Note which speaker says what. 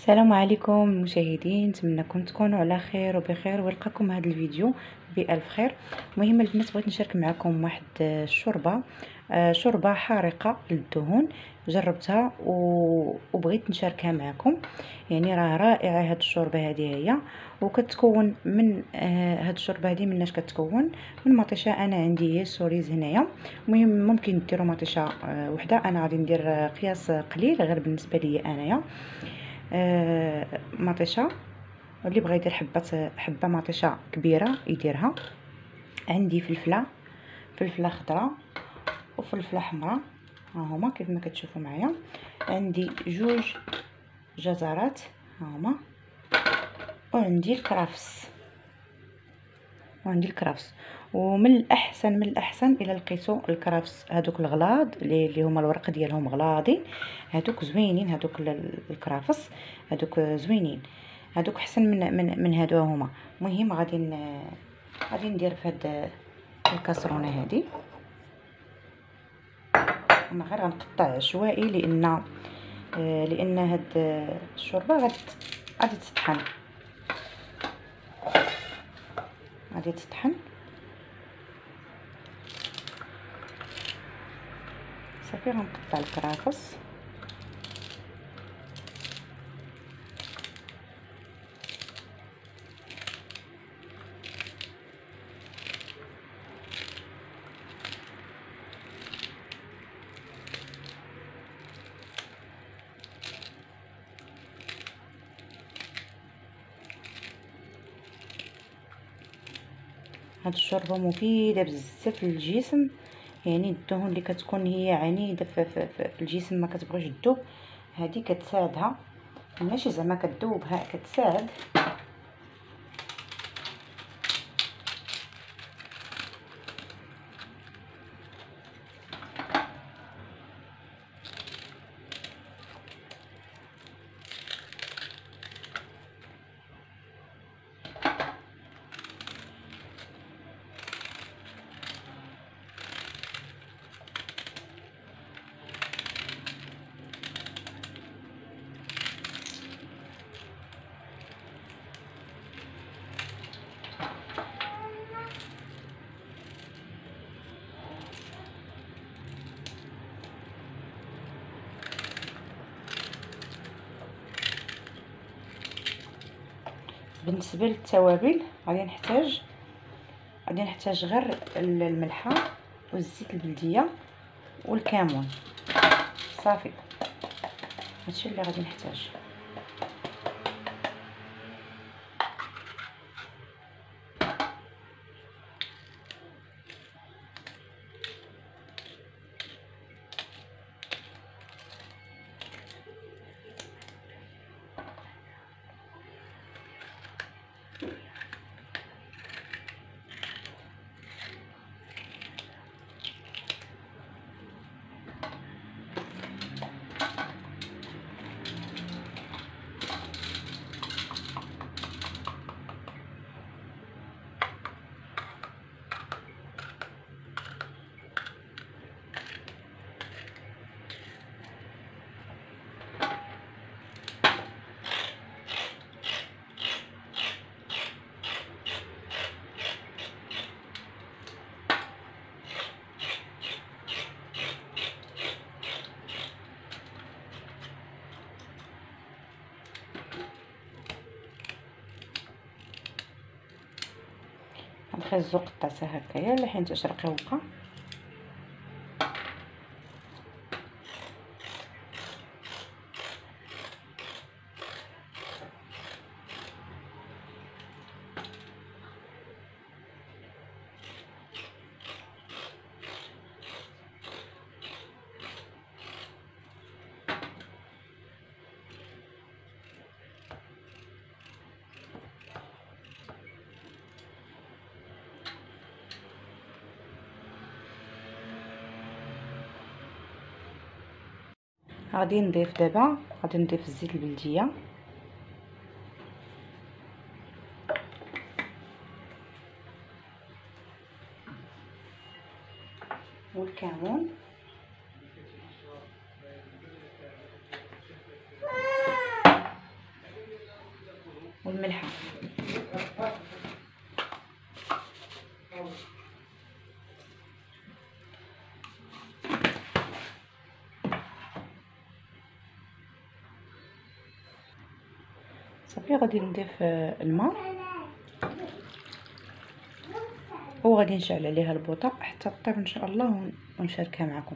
Speaker 1: السلام عليكم المشاهدين، نتمنىكم تكونوا على خير وبخير ولقاكم هذا الفيديو بألف خير. المهم البنات بغيت نشارك معكم واحد شوربه حارقه للدهون. جربتها وبغيت نشاركها معكم. يعني راه رائعه هاد الشوربه هذه هي، وكتكون من هاد الشوربه هذه مناش كتكون من مطيشه. انا عندي هي السوريز هنايا. المهم ممكن ديروا مطيشه وحده، انا غادي ندير قياس قليل غير بالنسبه لي انايا. مطيشه، واللي بغى يدير حبه مطيشه كبيره يديرها. عندي فلفله خضراء وفلفله حمراء، ها هما كيف ما كتشوفوا معايا. عندي جوج جزرات ها هما، وعندي الكرفس. ومن الاحسن الى لقيتو الكرفس هذوك الغلاض اللي هما الورق ديالهم غلاضين، هذوك زوينين. هذوك الكرفس هذوك زوينين، هذوك احسن من هادو هما. المهم غادي ندير في هاد الكاسرونه هذه. انا غير غنقطع عشوائي لان هاد الشوربه غادي تطحن. صافي غنقطع الكرافس. هاد الشوربه مفيده بزاف للجسم، يعني الدهون اللي كتكون هي عنيده في الجسم ما كتبغيش تذوب، هذه كتساعدها. ماشي زعما كتذوبها، كتساعد. بالنسبه للتوابل غادي نحتاج غير الملحه والزيت البلديه والكمون، صافي هادشي اللي غادي نحتاج. غنخزو قطعتها هكايا لحين تشرق وبقى. غادي نضيف الزيت البلديه والكمون والملحه. صافي غادي نضيف الماء وغادي نشعل عليها البوطه حتى طيب ان شاء الله ونشاركها معكم.